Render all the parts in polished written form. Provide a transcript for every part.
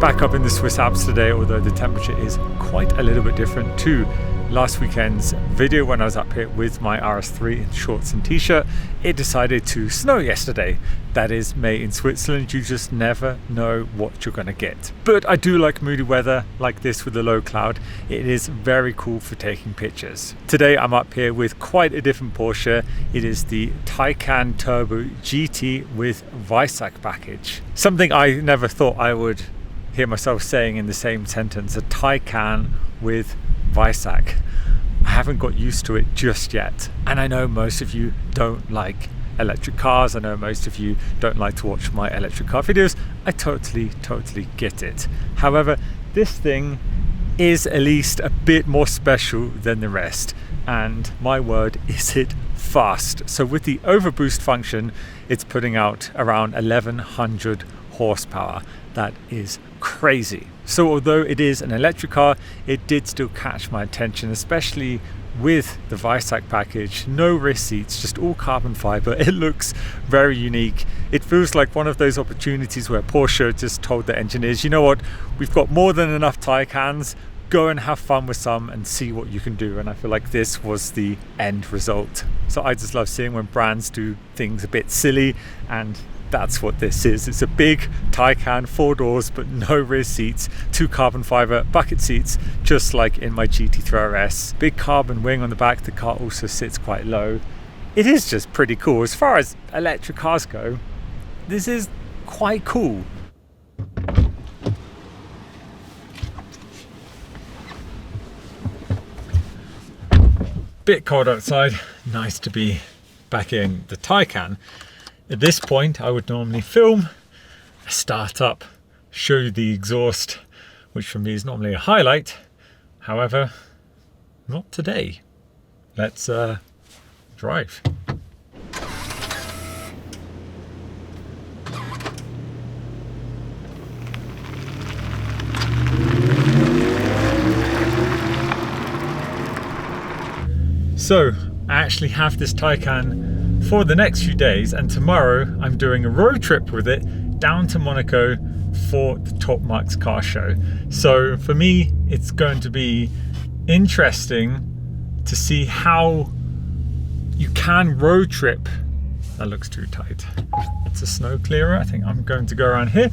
back up in the Swiss Alps today, although the temperature is quite a little bit different to last weekend's video when I was up here with my RS3 in shorts and t-shirt. It decided to snow yesterday. That is May in Switzerland. You just never know what you're going to get. But I do like moody weather like this with a low cloud. It is very cool for taking pictures. Today I'm up here with quite a different Porsche. It is the Taycan Turbo GT with Weissach package. Something I never thought I would hear myself saying in the same sentence, a Taycan with Weissach. I haven't got used to it just yet. And I know most of you don't like electric cars. I know most of you don't like to watch my electric car videos. I totally get it. However, this thing is at least a bit more special than the rest. And my word, is it fast. So with the overboost function, it's putting out around 1100 horsepower. That is crazy. So although it is an electric car, it did still catch my attention, especially with the Weissach package. No rear seats, just all carbon fiber. It looks very unique. It feels like one of those opportunities where Porsche just told the engineers, you know what, we've got more than enough Taycans, go and have fun with some and see what you can do. And I feel like this was the end result. So I just love seeing when brands do things a bit silly, and that's what this is. It's a big Taycan, 4 doors, but no rear seats, 2 carbon fiber bucket seats, just like in my GT3 RS. Big carbon wing on the back. The car also sits quite low. It is just pretty cool. As far as electric cars go, this is quite cool. Bit cold outside, nice to be back in the Taycan. At this point, I would normally film, start up, show you the exhaust, which for me is normally a highlight. However, not today. Let's drive. So, I actually have this Taycan for the next few days, and tomorrow I'm doing a road trip with it down to Monaco for the Top Marks car show. So for me, it's going to be interesting to see how you can road trip. That looks too tight. It's a snow clearer. I think I'm going to go around here.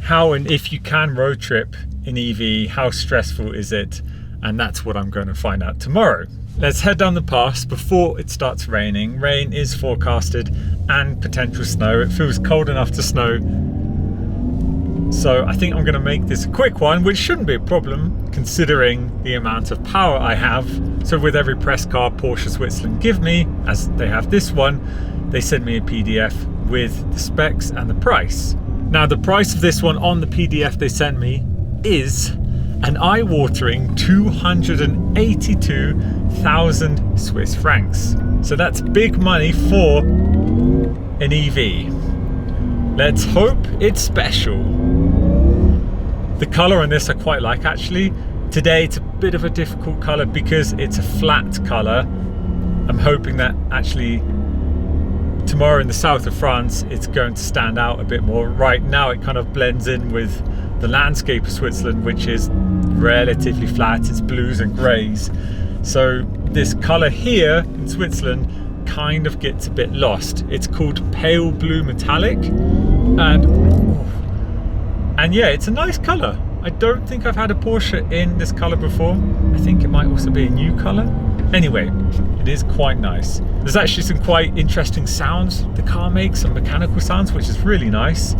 How and if you can road trip in EV, how stressful is it? And that's what I'm going to find out tomorrow. Let's head down the pass before it starts raining. Rain is forecasted and potential snow. It feels cold enough to snow. So I think I'm going to make this a quick one, which shouldn't be a problem considering the amount of power I have. So with every press car Porsche Switzerland give me, as they have this one, they send me a PDF with the specs and the price. Now the price of this one on the PDF they sent me is an eye-watering 282,000 Swiss francs. So that's big money for an EV. Let's hope it's special. The color on this I quite like actually. Today it's a bit of a difficult color because it's a flat color. I'm hoping that actually tomorrow in the south of France it's going to stand out a bit more. Right now it kind of blends in with the landscape of Switzerland, which is relatively flat. It's blues and greys. So this color here in Switzerland kind of gets a bit lost. It's called pale blue metallic, and yeah, it's a nice color. I don't think I've had a Porsche in this color before. I think it might also be a new color. Anyway, it is quite nice. There's actually some quite interesting sounds the car makes, some mechanical sounds, which is really nice.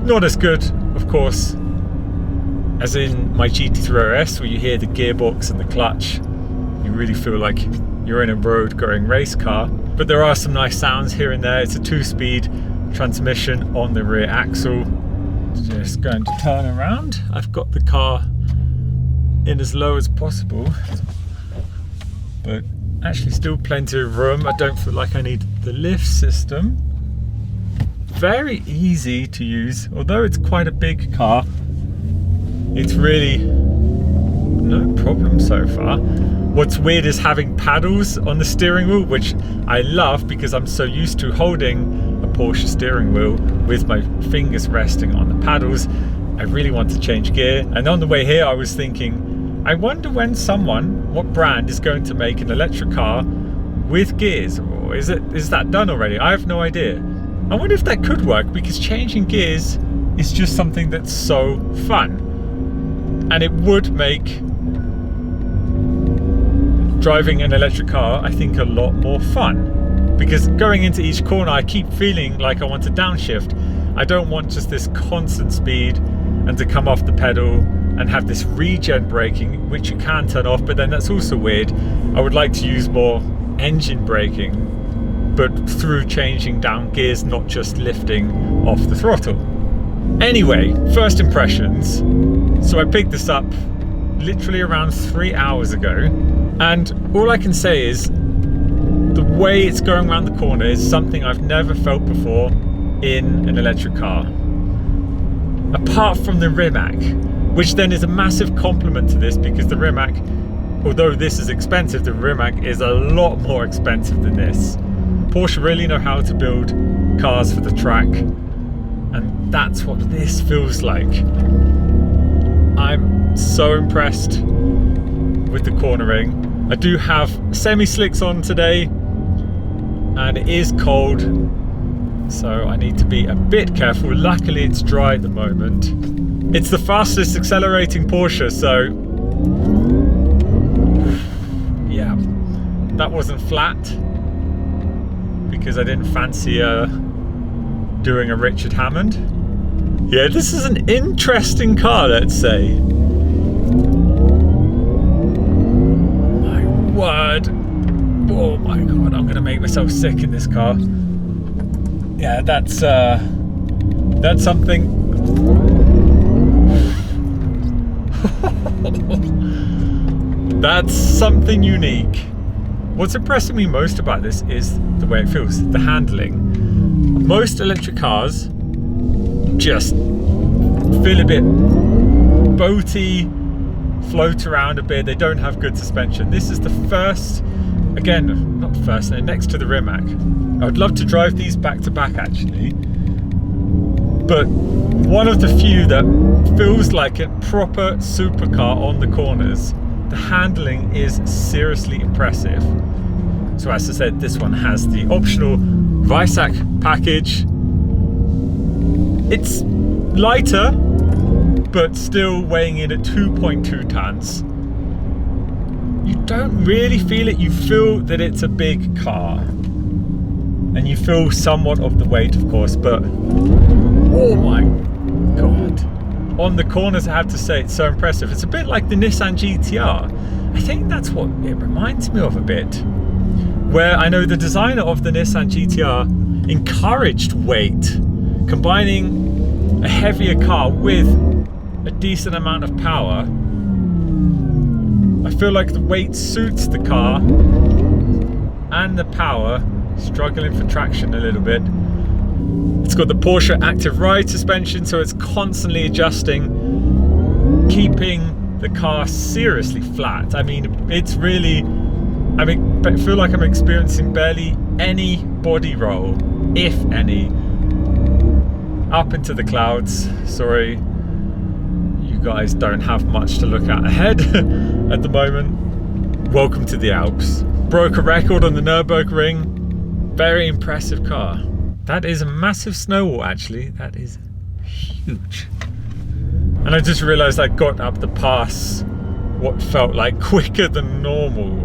Not as good, of course, as in my GT3 RS, where you hear the gearbox and the clutch. You really feel like you're in a road-going race car. But there are some nice sounds here and there. It's a 2-speed transmission on the rear axle. Just going to turn around. I've got the car in as low as possible, but actually still plenty of room. I don't feel like I need the lift system. Very easy to use, although it's quite a big car. It's really no problem so far. What's weird is having paddles on the steering wheel, which I love because I'm so used to holding a Porsche steering wheel with my fingers resting on the paddles. I really want to change gear. And on the way here, I was thinking, I wonder when what brand is going to make an electric car with gears, or is that done already? I have no idea. I wonder if that could work, because changing gears is just something that's so fun, and it would make driving an electric car, I think, a lot more fun, because going into each corner I keep feeling like I want to downshift. I don't want just this constant speed and to come off the pedal and have this regen braking, which you can turn off, but then that's also weird. I would like to use more engine braking, but through changing down gears, not just lifting off the throttle. Anyway, first impressions. So I picked this up literally around 3 hours ago, and all I can say is the way it's going around the corner is something I've never felt before in an electric car. Apart from the Rimac, which then is a massive compliment to this, because the Rimac, although this is expensive, the Rimac is a lot more expensive than this. Porsche really know how to build cars for the track, and that's what this feels like. I'm so impressed with the cornering. I do have semi-slicks on today, and it is cold, so I need to be a bit careful. Luckily it's dry at the moment. It's the fastest accelerating Porsche, so yeah, that wasn't flat, because I didn't fancy doing a Richard Hammond. Yeah, this is an interesting car, let's say. My word. Oh my god, I'm gonna make myself sick in this car. Yeah, that's something. That's something unique. What's impressing me most about this is the way it feels, the handling. Most electric cars just feel a bit boaty, float around a bit, they don't have good suspension. This is the first, again, not first, next to the Rimac. I would love to drive these back to back actually, but one of the few that feels like a proper supercar on the corners. The handling is seriously impressive. So as I said, this one has the optional Weissach package. It's lighter, but still weighing in at 2.2 tons. You don't really feel it. You feel that it's a big car, and you feel somewhat of the weight, of course, but oh my god. On the corners, I have to say, it's so impressive. It's a bit like the Nissan GTR. I think that's what it reminds me of a bit. Where I know the designer of the Nissan GTR encouraged weight, combining a heavier car with a decent amount of power. I feel like the weight suits the car, and the power, struggling for traction a little bit. It's got the Porsche active ride suspension, so it's constantly adjusting, keeping the car seriously flat. I mean, it's really, I feel like I'm experiencing barely any body roll, if any, up into the clouds. Sorry, you guys don't have much to look at ahead at the moment. Welcome to the Alps. Broke a record on the Nürburgring. Very impressive car. That is a massive snow wall, actually. That is huge. And I just realized I got up the pass what felt like quicker than normal.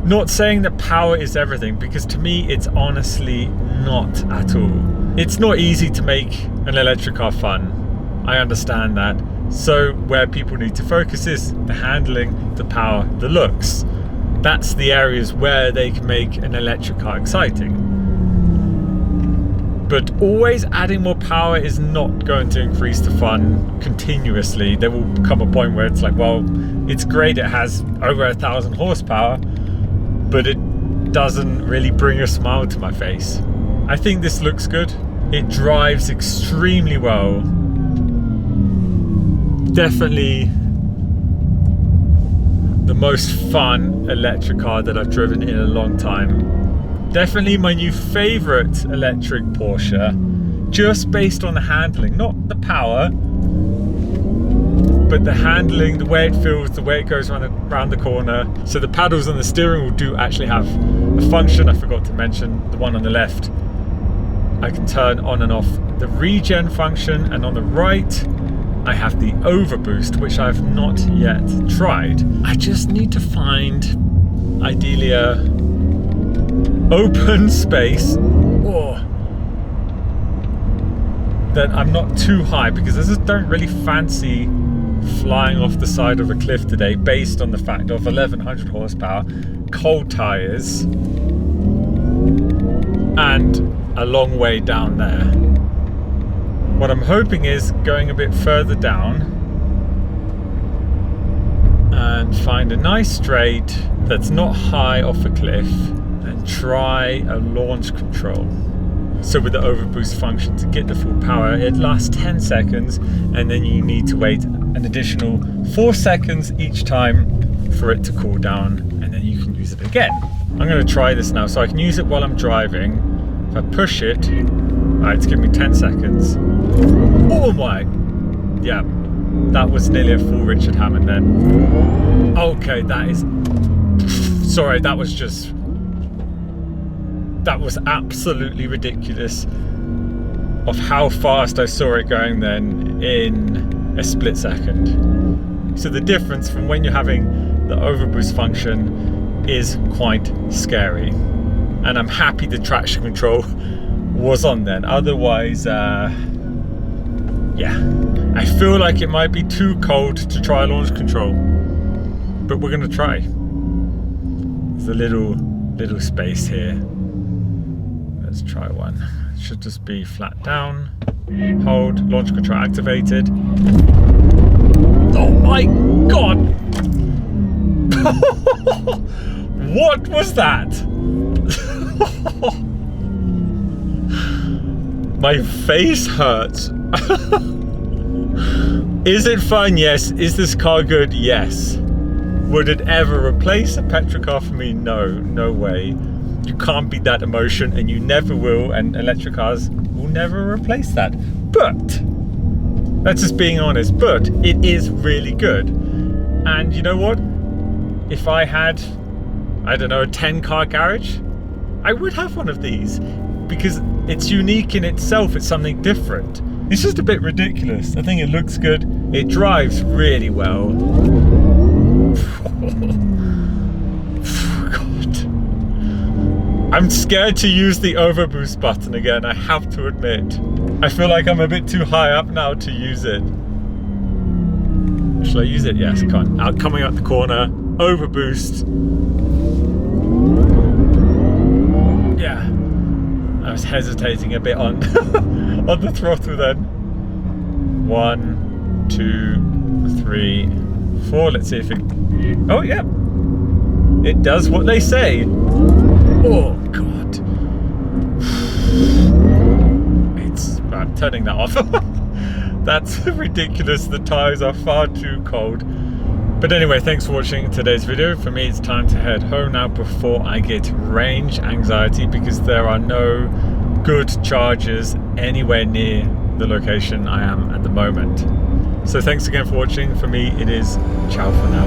Not saying that power is everything, because to me it's honestly not at all. It's not easy to make an electric car fun. I understand that. So where people need to focus is the handling, the power, the looks. That's the areas where they can make an electric car exciting. But always adding more power is not going to increase the fun continuously. There will come a point where it's like, well, it's great, it has over 1,000 horsepower, but it doesn't really bring a smile to my face. I think this looks good. It drives extremely well. Definitely the most fun electric car that I've driven in a long time. Definitely my new favorite electric Porsche, just based on the handling, not the power, but the handling, the way it feels, the way it goes around the corner. So the paddles on the steering wheel do actually have a function. I forgot to mention the one on the left. I can turn on and off the regen function, and on the right I have the overboost, which I've not yet tried. I just need to find ideally a open space that I'm not too high, because I just don't really fancy flying off the side of a cliff today based on the fact of 1100 horsepower, cold tires, and a long way down there. What I'm hoping is going a bit further down and find a nice straight that's not high off a cliff and try a launch control. So with the overboost function, to get the full power, it lasts 10 seconds and then you need to wait an additional 4 seconds each time for it to cool down, and then you can use it again. I'm going to try this now, so I can use it while I'm driving. If I push it, alright, it's giving me 10 seconds. Oh my, yeah, that was nearly a full Richard Hammond then. Okay, that is, sorry, that was absolutely ridiculous of how fast I saw it going then in a split second. So the difference from when you're having the overboost function is quite scary. And I'm happy the traction control was on then. Otherwise, yeah, I feel like it might be too cold to try launch control. But we're gonna try. There's a little space here. Let's try one. It should just be flat down. Hold, launch control activated. Oh my god! What was that? My face hurts. Is it fun? Yes. Is this car good? Yes. Would it ever replace a petrol car for me? No, no way. You can't beat that emotion, and you never will, and electric cars will never replace that. But, that's just being honest, but it is really good. And you know what? If I had, I don't know, a 10-car garage, I would have one of these, because it's unique in itself. It's something different. It's just a bit ridiculous. I think it looks good. It drives really well. I'm scared to use the overboost button again, I have to admit. I feel like I'm a bit too high up now to use it. Should I use it? Yes, come on. Coming up the corner, overboost. Yeah, I was hesitating a bit on, on the throttle then. 1, 2, 3, 4. Let's see if it... Oh, yeah. It does what they say. Oh god. I'm turning that off. That's ridiculous. The tires are far too cold. But anyway, thanks for watching today's video. For me, it's time to head home now before I get range anxiety, because there are no good chargers anywhere near the location I am at the moment. So thanks again for watching. For me, it is ciao for now.